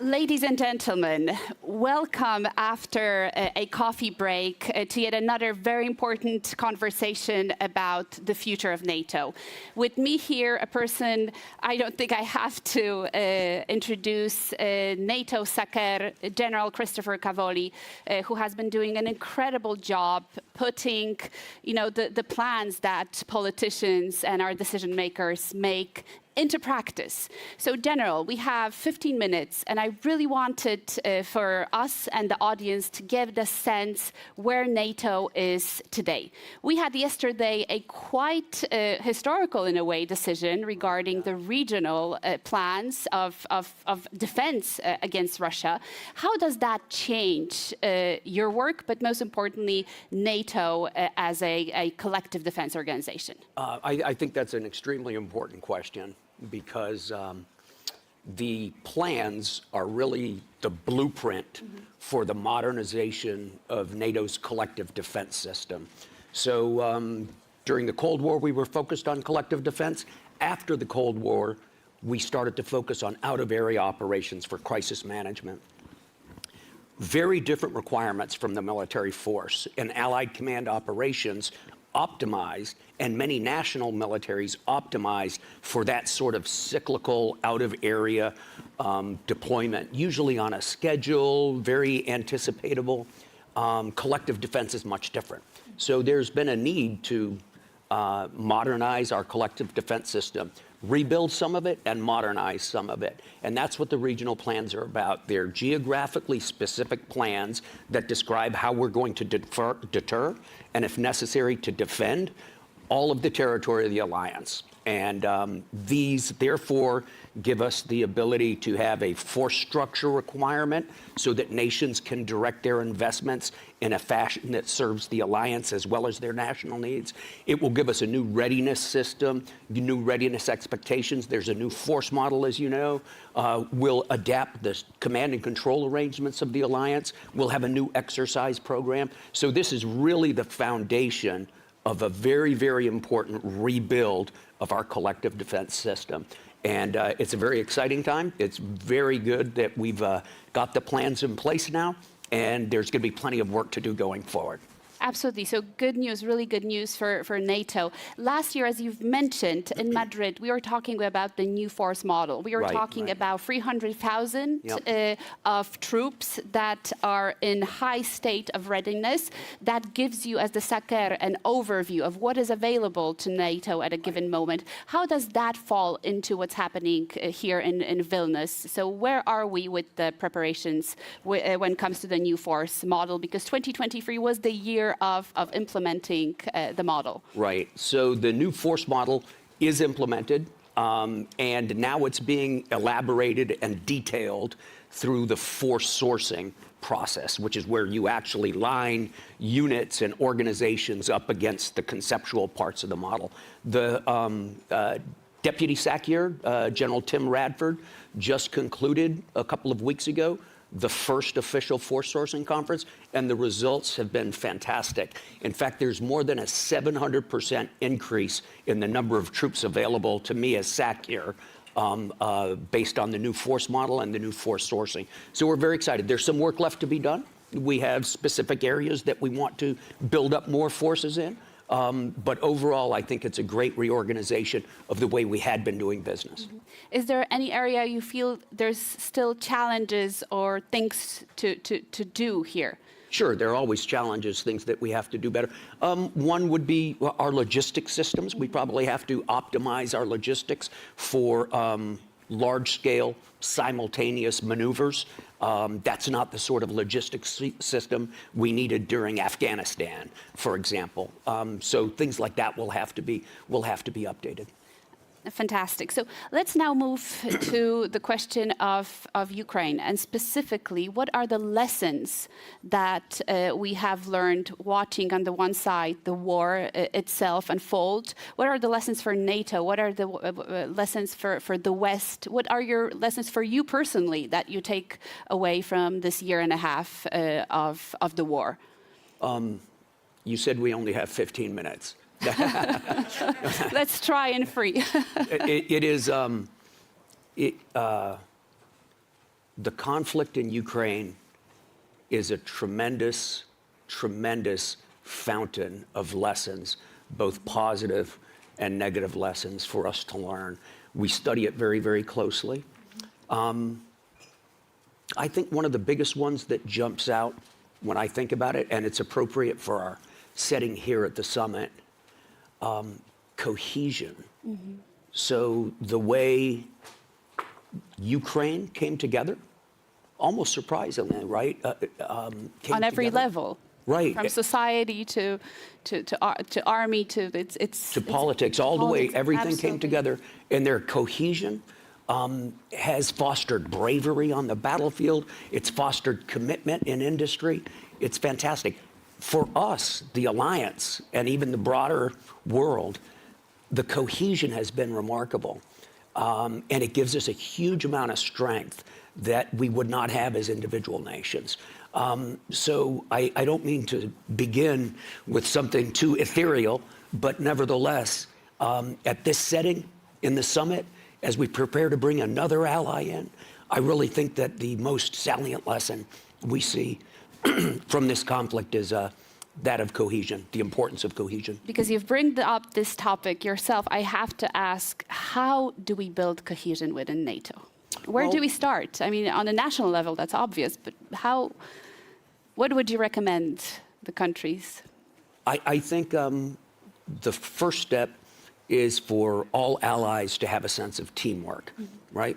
Ladies and gentlemen, welcome after a coffee break to yet another very important conversation about the future of NATO. With me here, a person I don't think I have to introduce, NATO SACEUR General Christopher Cavoli, who has been doing an incredible job putting, the plans that politicians and our decision makers make into practice. So, General, we have 15 minutes, and I really wanted for us and the audience to give the sense where NATO is today. We had yesterday a quite historical, in a way, decision regarding the regional plans of defense against Russia. How does that change your work, but most importantly, NATO as a collective defense organization? I think that's an extremely important question, because the plans are really the blueprint for the modernization of NATO's collective defense system. So during the Cold War, we were focused on collective defense. After the Cold War, we started to focus on out-of-area operations for crisis management. Very different requirements from the military force, and Allied command operations optimized, and many national militaries optimized for that sort of cyclical out-of-area deployment, usually on a schedule, very anticipatable. Collective defense is much different. So there's been a need to modernize our collective defense system, rebuild some of it and modernize some of it. And that's what the regional plans are about. They're geographically specific plans that describe how we're going to deter, and if necessary, to defend all of the territory of the alliance. And these, therefore, give us the ability to have a force structure requirement so that nations can direct their investments in a fashion that serves the alliance as well as their national needs. It will give us a new readiness system, new readiness expectations. There's a new force model, as you know. We'll adapt the command and control arrangements of the alliance. We'll have a new exercise program. So this is really the foundation of a very, very important rebuild of our collective defense system. And it's a very exciting time. It's very good that we've got the plans in place now, and there's going to be plenty of work to do going forward. Absolutely. So good news, really good news for NATO. Last year, as you've mentioned, in Madrid, we were talking about the new force model. We were talking about 300,000 of troops that are in high state of readiness. That gives you, as the SACEUR, an overview of what is available to NATO at a given moment. How does that fall into what's happening here in Vilnius? So where are we with the preparations when it comes to the new force model? Because 2023 was the year of implementing the model. Right. So the new force model is implemented, and now it's being elaborated and detailed through the force sourcing process, which is where you actually line units and organizations up against the conceptual parts of the model. The Deputy SACEUR, General Tim Radford, just concluded a couple of weeks ago the first official force sourcing conference, and the results have been fantastic. In fact, there's more than a 700% increase in the number of troops available to me as SACEUR based on the new force model and the new force sourcing. So we're very excited. There's some work left to be done. We have specific areas that we want to build up more forces in. But overall, I think it's a great reorganization of the way we had been doing business. Is there any area you feel there's still challenges or things to do here? Sure, there are always challenges, things that we have to do better. One would be our logistics systems. We probably have to optimize our logistics for large-scale, simultaneous maneuvers. That's not the sort of logistics system we needed during Afghanistan, for example. So things like that will have to be updated. Fantastic. So let's now move to the question of Ukraine, and specifically, what are the lessons that we have learned watching on the one side the war itself unfold? What are the lessons for NATO? What are the lessons for the West? What are your lessons for you personally that you take away from this year and a half of the war? You said we only have 15 minutes. Let's try and free. the conflict in Ukraine is a tremendous, tremendous fountain of lessons, both positive and negative lessons for us to learn. We study it very, very closely. I think one of the biggest ones that jumps out when I think about it, and it's appropriate for our setting here at the summit, cohesion. So the way Ukraine came together, almost surprisingly, right? On every level. Right. From society to army to to politics, all the way, everything came together, and their cohesion has fostered bravery on the battlefield. It's fostered commitment in industry. It's fantastic. For us, the alliance, and even the broader world, the cohesion has been remarkable. And it gives us a huge amount of strength that we would not have as individual nations. So I don't mean to begin with something too ethereal, but nevertheless, at this setting in the summit, as we prepare to bring another ally in, I really think that the most salient lesson we see from this conflict is that of cohesion, the importance of cohesion. Because you've brought up this topic yourself, I have to ask, how do we build cohesion within NATO? Where do we start? I mean, on a national level, that's obvious, but what would you recommend the countries? I think the first step is for all allies to have a sense of teamwork, right?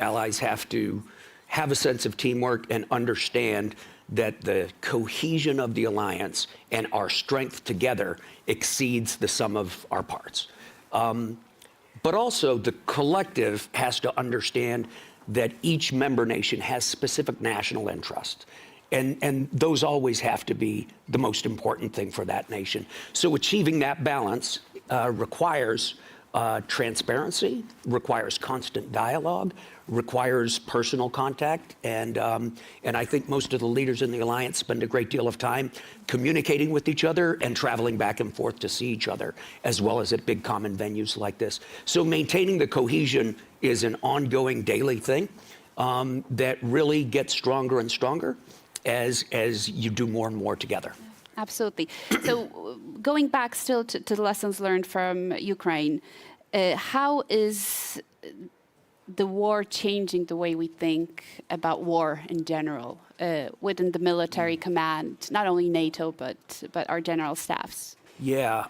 Allies have to have a sense of teamwork and understand that the cohesion of the alliance and our strength together exceeds the sum of our parts. But also the collective has to understand that each member nation has specific national interests. And those always have to be the most important thing for that nation. So achieving that balance requires transparency, requires constant dialogue, requires personal contact, and I think most of the leaders in the alliance spend a great deal of time communicating with each other and traveling back and forth to see each other, as well as at big common venues like this. So maintaining the cohesion is an ongoing daily thing that really gets stronger and stronger as you do more and more together. Absolutely. So going back still to the lessons learned from Ukraine, how is the war changing the way we think about war in general within the military command, not only NATO, but our general staffs? Yeah,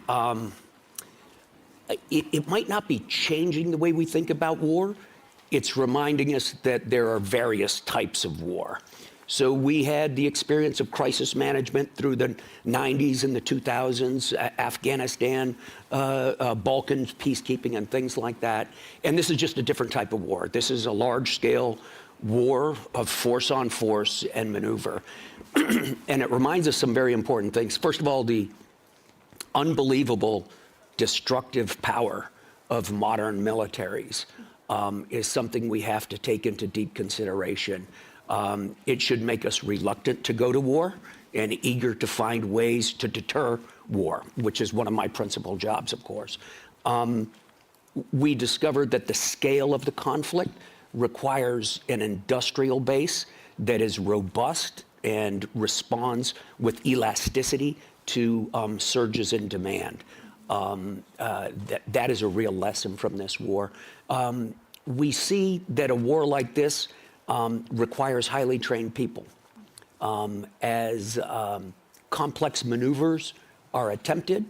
it might not be changing the way we think about war. It's reminding us that there are various types of war. So we had the experience of crisis management through the 90s and the 2000s, Afghanistan, Balkans, peacekeeping and things like that. And this is just a different type of war. This is a large-scale war of force on force and maneuver. And it reminds us some very important things. First of all, the unbelievable destructive power of modern militaries is something we have to take into deep consideration. It should make us reluctant to go to war and eager to find ways to deter war, which is one of my principal jobs, of course. We discovered that the scale of the conflict requires an industrial base that is robust and responds with elasticity to surges in demand. That is a real lesson from this war. We see that a war like this requires highly trained people. As complex maneuvers are attempted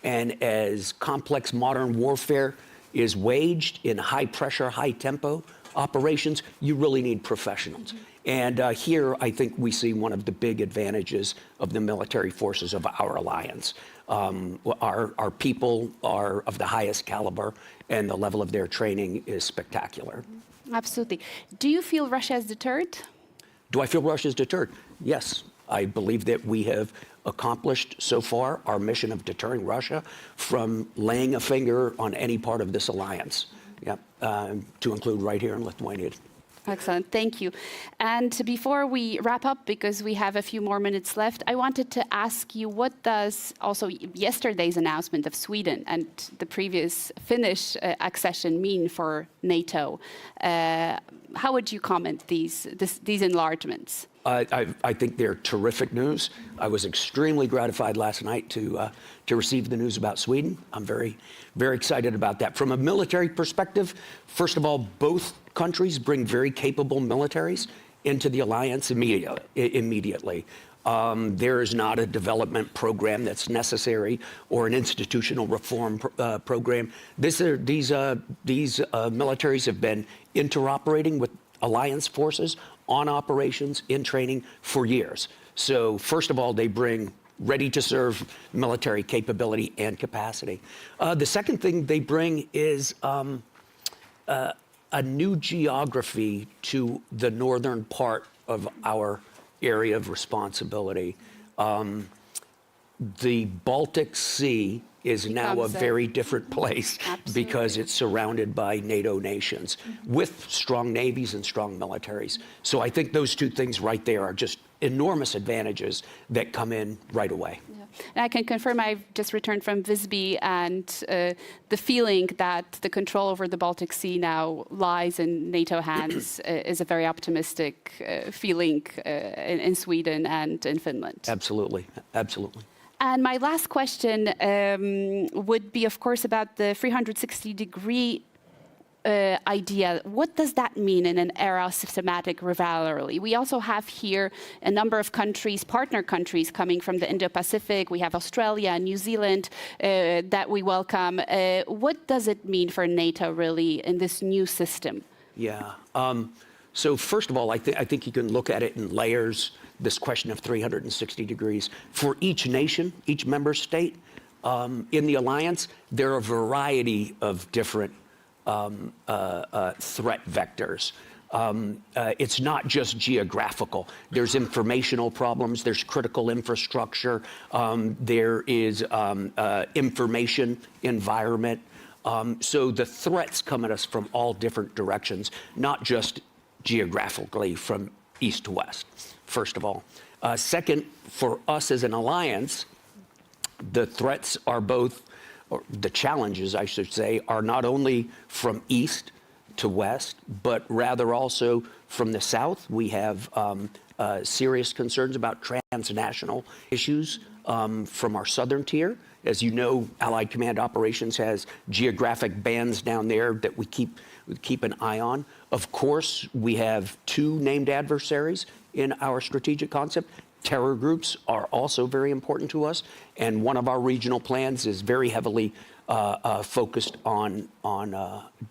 and as complex modern warfare is waged in high pressure, high tempo operations, you really need professionals. And here I think we see one of the big advantages of the military forces of our alliance. Our people are of the highest caliber and the level of their training is spectacular. Absolutely. Do you feel Russia is deterred? Do I feel Russia is deterred? Yes. I believe that we have accomplished so far our mission of deterring Russia from laying a finger on any part of this alliance, to include right here in Lithuania. Excellent, thank you. And before we wrap up, because we have a few more minutes left, I wanted to ask you, what does also yesterday's announcement of Sweden and the previous Finnish accession mean for NATO? How would you comment these enlargements? I think they're terrific news. I was extremely gratified last night to receive the news about Sweden. I'm very, very excited about that. From a military perspective, first of all, both countries bring very capable militaries into the alliance immediately. There is not a development program that's necessary or an institutional reform program. These militaries have been interoperating with alliance forces on operations, in training for years. So first of all, they bring ready-to-serve military capability and capacity. The second thing they bring is a new geography to the northern part of our area of responsibility. The Baltic Sea is now a very different place because it's surrounded by NATO nations with strong navies and strong militaries. So I think those two things right there are just enormous advantages that come in right away. Yeah. And I can confirm I've just returned from Visby, and the feeling that the control over the Baltic Sea now lies in NATO hands is a very optimistic feeling in Sweden and in Finland. Absolutely, absolutely. And my last question would be, of course, about the 360-degree idea. What does that mean in an era of systematic rivalry? We also have here a number of countries, partner countries, coming from the Indo-Pacific. We have Australia and New Zealand that we welcome. What does it mean for NATO, really, in this new system? Yeah. So first of all, I think you can look at it in layers, this question of 360 degrees. For each nation, each member state in the alliance, there are a variety of different threat vectors. It's not just geographical. There's informational problems, there's critical infrastructure, there is information environment. So the threats come at us from all different directions, not just geographically from east to west, first of all. Second, for us as an alliance, the threats are both, or the challenges, I should say, are not only from east to west, but rather also from the south. We have serious concerns about transnational issues from our southern tier. As you know, Allied Command Operations has geographic bands down there that we keep an eye on. Of course, we have two named adversaries in our strategic concept. Terror groups are also very important to us, and one of our regional plans is very heavily focused on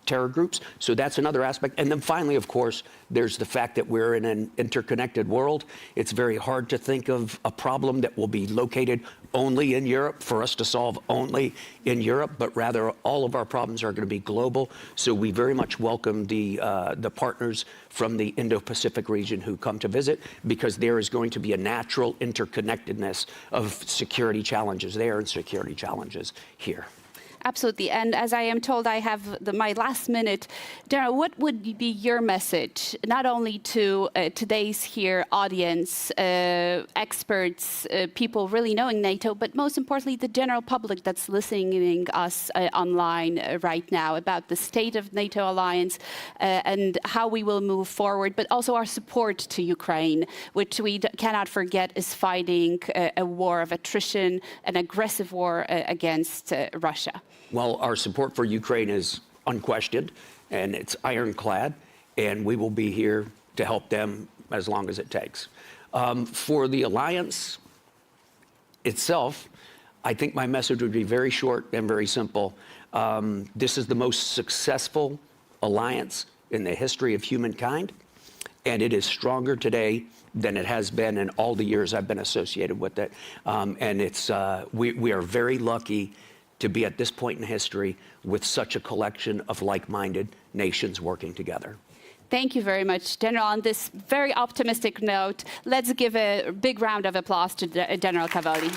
terror groups. So that's another aspect. And then finally, of course, there's the fact that we're in an interconnected world. It's very hard to think of a problem that will be located only in Europe, for us to solve only in Europe, but rather all of our problems are going to be global. So we very much welcome the partners from the Indo-Pacific region who come to visit, because there is going to be a natural interconnectedness of security challenges there and security challenges here. Absolutely. And as I am told, I have my last minute. General, what would be your message, not only to today's here audience, experts, people really knowing NATO, but most importantly, the general public that's listening us online right now, about the state of NATO alliance and how we will move forward, but also our support to Ukraine, which we cannot forget is fighting a war of attrition, an aggressive war against Russia? Well, our support for Ukraine is unquestioned, and it's ironclad, and we will be here to help them as long as it takes. For the alliance itself, I think my message would be very short and very simple. This is the most successful alliance in the history of humankind, and it is stronger today than it has been in all the years I've been associated with it. And it's we are very lucky to be at this point in history with such a collection of like-minded nations working together. Thank you very much, General. On this very optimistic note, let's give a big round of applause to General Cavoli.